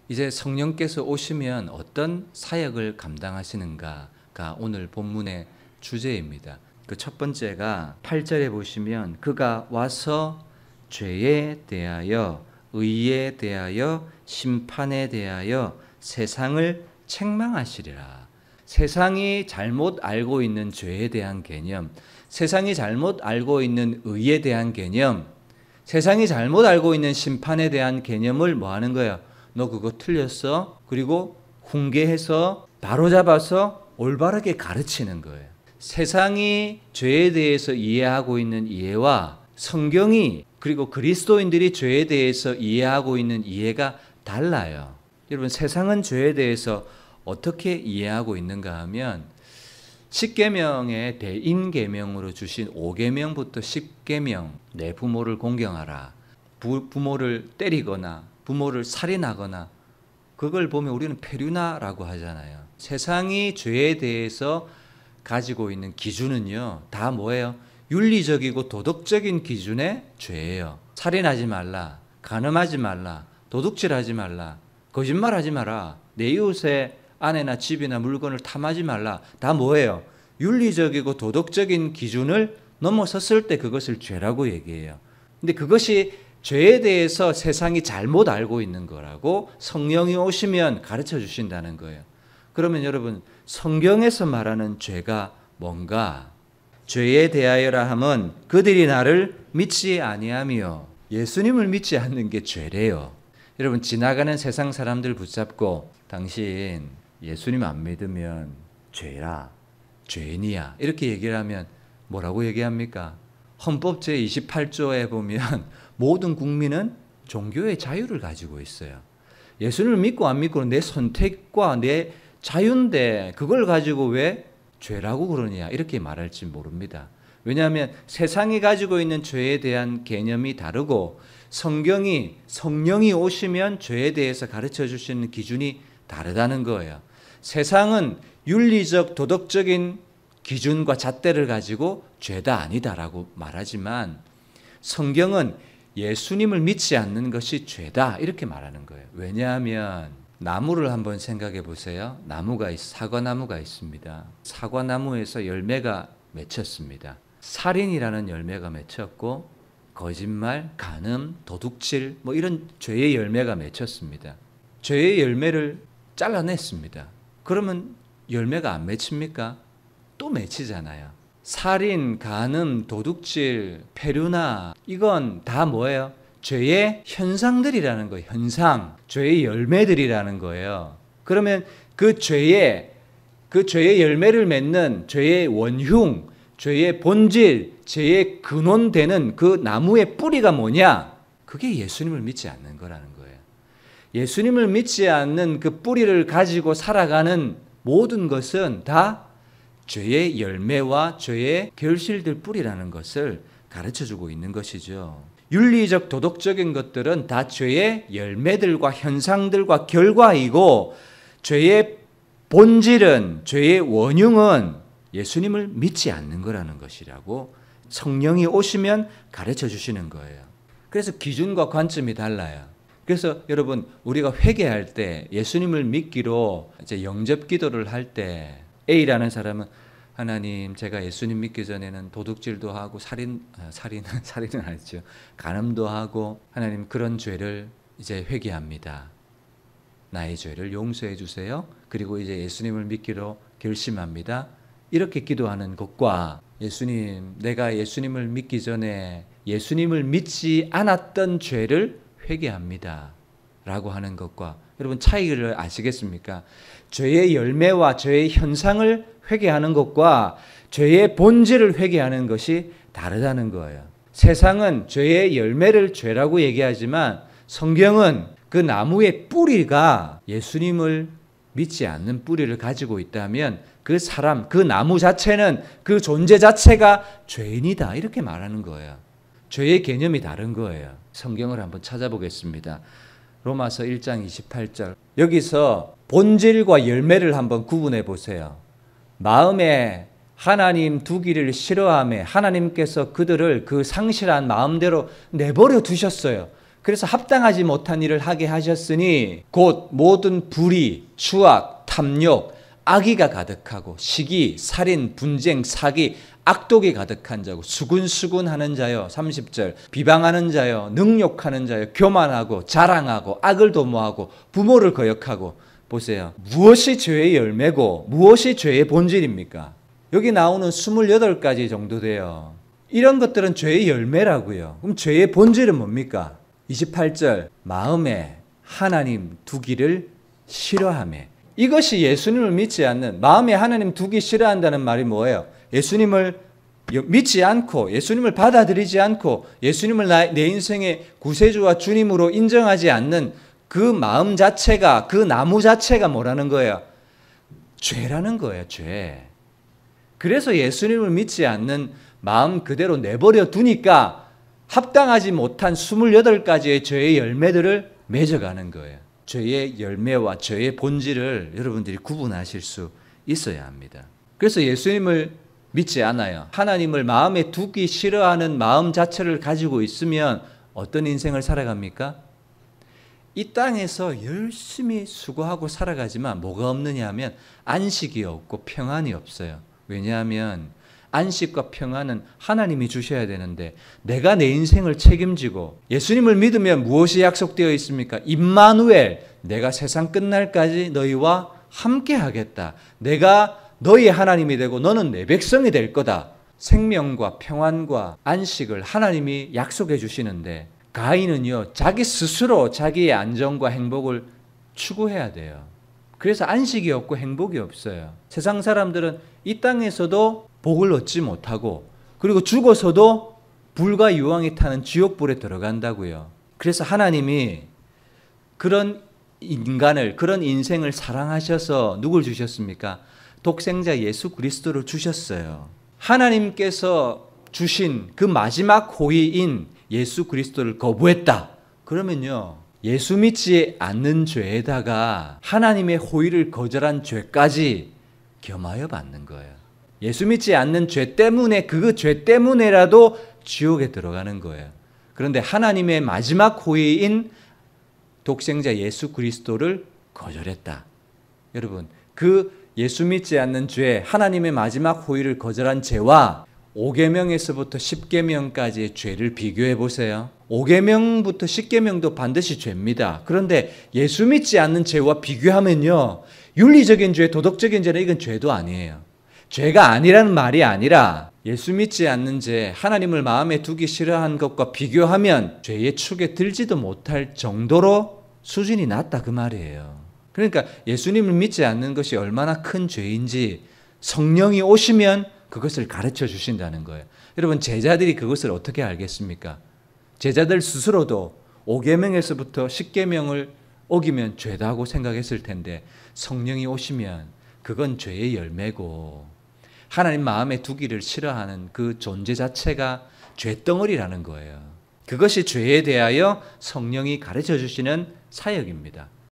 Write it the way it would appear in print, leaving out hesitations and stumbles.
이제 성령께서 오시면 어떤 사역을 감당하시는가가 오늘 본문의 주제입니다. 그 첫 번째가 8절에 보시면 그가 와서 죄에 대하여 의에 대하여 심판에 대하여 세상을 책망하시리라. 세상이 잘못 알고 있는 죄에 대한 개념, 세상이 잘못 알고 있는 의에 대한 개념, 세상이 잘못 알고 있는 심판에 대한 개념을 뭐 하는 거예요? 너 그거 틀렸어? 그리고 훈계해서 바로잡아서 올바르게 가르치는 거예요. 세상이 죄에 대해서 이해하고 있는 이해와 성경이 그리고 그리스도인들이 죄에 대해서 이해하고 있는 이해가 달라요. 여러분, 세상은 죄에 대해서 어떻게 이해하고 있는가 하면 10계명의 대인계명으로 주신 5계명부터 10계명, 내 부모를 공경하라, 부모를 때리거나 부모를 살인하거나, 그걸 보면 우리는 페류나라고 하잖아요. 세상이 죄에 대해서 가지고 있는 기준은요, 다 뭐예요? 윤리적이고 도덕적인 기준의 죄예요. 살인하지 말라, 간음하지 말라, 도둑질하지 말라, 거짓말하지 마라, 내 이웃의 아내나 집이나 물건을 탐하지 말라. 다 뭐예요? 윤리적이고 도덕적인 기준을 넘어섰을 때 그것을 죄라고 얘기해요. 근데 그것이 죄에 대해서 세상이 잘못 알고 있는 거라고 성령이 오시면 가르쳐 주신다는 거예요. 그러면 여러분, 성경에서 말하는 죄가 뭔가? 죄에 대하여라 함은 그들이 나를 믿지 아니하며, 예수님을 믿지 않는 게 죄래요. 여러분, 지나가는 세상 사람들 붙잡고 당신 예수님 안 믿으면 죄라, 죄인이야, 이렇게 얘기를 하면 뭐라고 얘기합니까? 헌법 제28조에 보면 모든 국민은 종교의 자유를 가지고 있어요. 예수님을 믿고 안 믿고는 내 선택과 내 자유인데 그걸 가지고 왜 죄라고 그러냐, 이렇게 말할지 모릅니다. 왜냐하면 세상이 가지고 있는 죄에 대한 개념이 다르고 성령이 오시면 죄에 대해서 가르쳐 주시는 기준이 다르다는 거예요. 세상은 윤리적 도덕적인 기준과 잣대를 가지고 죄다 아니다라고 말하지만 성경은 예수님을 믿지 않는 것이 죄다, 이렇게 말하는 거예요. 왜냐하면 나무를 한번 생각해 보세요. 사과나무가 있습니다. 사과나무에서 열매가 맺혔습니다. 살인이라는 열매가 맺혔고 거짓말, 간음, 도둑질, 뭐 이런 죄의 열매가 맺혔습니다. 죄의 열매를 잘라냈습니다. 그러면 열매가 안 맺힙니까? 또 맺히잖아요. 살인, 간음, 도둑질, 페류나, 이건 다 뭐예요? 죄의 현상들이라는 거예요. 현상, 죄의 열매들이라는 거예요. 그러면 그 죄의 열매를 맺는 죄의 원흉, 죄의 본질, 죄의 근원되는 그 나무의 뿌리가 뭐냐? 그게 예수님을 믿지 않는 거라는 거예요. 예수님을 믿지 않는 그 뿌리를 가지고 살아가는 모든 것은 다 죄의 열매와 죄의 결실들 뿌리라는 것을 가르쳐주고 있는 것이죠. 윤리적 도덕적인 것들은 다 죄의 열매들과 현상들과 결과이고, 죄의 본질은, 죄의 원흉은 예수님을 믿지 않는 거라는 것이라고 성령이 오시면 가르쳐 주시는 거예요. 그래서 기준과 관점이 달라요. 그래서 여러분, 우리가 회개할 때 예수님을 믿기로 이제 영접 기도를 할 때 A라는 사람은 하나님, 제가 예수님 믿기 전에는 도둑질도 하고 살인은 아니죠. 간음도 하고, 하나님 그런 죄를 이제 회개합니다. 나의 죄를 용서해 주세요. 그리고 이제 예수님을 믿기로 결심합니다. 이렇게 기도하는 것과 예수님, 내가 예수님을 믿기 전에 예수님을 믿지 않았던 죄를 회개합니다 라고 하는 것과, 여러분 차이를 아시겠습니까? 죄의 열매와 죄의 현상을 회개하는 것과 죄의 본질을 회개하는 것이 다르다는 거예요. 세상은 죄의 열매를 죄라고 얘기하지만 성경은 그 나무의 뿌리가 예수님을 믿지 않는 뿌리를 가지고 있다면 그 사람, 그 나무 자체는, 그 존재 자체가 죄인이다, 이렇게 말하는 거예요. 죄의 개념이 다른 거예요. 성경을 한번 찾아보겠습니다. 로마서 1장 28절. 여기서 본질과 열매를 한번 구분해 보세요. 마음에 하나님 두기를 싫어하며 하나님께서 그들을 그 상실한 마음대로 내버려 두셨어요. 그래서 합당하지 못한 일을 하게 하셨으니 곧 모든 불의, 추악, 탐욕, 악의가 가득하고 시기, 살인, 분쟁, 사기, 악독이 가득한 자고 수군수군하는 자요. 30절 비방하는 자요, 능욕하는 자요, 교만하고 자랑하고 악을 도모하고 부모를 거역하고. 보세요. 무엇이 죄의 열매고 무엇이 죄의 본질입니까? 여기 나오는 28가지 정도 돼요. 이런 것들은 죄의 열매라고요. 그럼 죄의 본질은 뭡니까? 28절 마음에 하나님 두기를 싫어하며. 이것이 예수님을 믿지 않는, 마음에 하나님 두기 싫어한다는 말이 뭐예요? 예수님을 믿지 않고 예수님을 받아들이지 않고 예수님을 내 인생의 구세주와 주님으로 인정하지 않는 그 마음 자체가, 그 나무 자체가 뭐라는 거예요? 죄라는 거예요. 죄. 그래서 예수님을 믿지 않는 마음 그대로 내버려 두니까 합당하지 못한 28가지의 죄의 열매들을 맺어가는 거예요. 죄의 열매와 죄의 본질을 여러분들이 구분하실 수 있어야 합니다. 그래서 예수님을 믿지 않아요. 하나님을 마음에 두기 싫어하는 마음 자체를 가지고 있으면 어떤 인생을 살아갑니까? 이 땅에서 열심히 수고하고 살아가지만 뭐가 없느냐 하면 안식이 없고 평안이 없어요. 왜냐하면 안식과 평안은 하나님이 주셔야 되는데 내가 내 인생을 책임지고 예수님을 믿으면 무엇이 약속되어 있습니까? 임마누엘, 내가 세상 끝날까지 너희와 함께 하겠다. 내가 너희의 하나님이 되고 너는 내 백성이 될 거다. 생명과 평안과 안식을 하나님이 약속해 주시는데 가인은요, 자기 스스로 자기의 안정과 행복을 추구해야 돼요. 그래서 안식이 없고 행복이 없어요. 세상 사람들은 이 땅에서도 복을 얻지 못하고 그리고 죽어서도 불과 유황이 타는 지옥불에 들어간다고요. 그래서 하나님이 그런 인간을, 그런 인생을 사랑하셔서 누굴 주셨습니까? 독생자 예수 그리스도를 주셨어요. 하나님께서 주신 그 마지막 호의인 예수 그리스도를 거부했다. 그러면요, 예수 믿지 않는 죄에다가 하나님의 호의를 거절한 죄까지 겸하여 받는 거예요. 예수 믿지 않는 죄 때문에, 그 죄 때문에라도 지옥에 들어가는 거예요. 그런데 하나님의 마지막 호의인 독생자 예수 그리스도를 거절했다. 여러분, 그 예수 믿지 않는 죄, 하나님의 마지막 호의를 거절한 죄와 5계명에서부터 10계명까지의 죄를 비교해 보세요. 5계명부터 10계명도 반드시 죄입니다. 그런데 예수 믿지 않는 죄와 비교하면요, 윤리적인 죄, 도덕적인 죄는 이건 죄도 아니에요. 죄가 아니라는 말이 아니라 예수 믿지 않는 죄, 하나님을 마음에 두기 싫어한 것과 비교하면 죄의 축에 들지도 못할 정도로 수준이 낮다 그 말이에요. 그러니까 예수님을 믿지 않는 것이 얼마나 큰 죄인지 성령이 오시면 그것을 가르쳐 주신다는 거예요. 여러분, 제자들이 그것을 어떻게 알겠습니까? 제자들 스스로도 5계명에서부터 10계명을 어기면 죄다고 생각했을 텐데 성령이 오시면 그건 죄의 열매고 하나님 마음에 두기를 싫어하는 그 존재 자체가 죄덩어리라는 거예요. 그것이 죄에 대하여 성령이 가르쳐 주시는 사역입니다.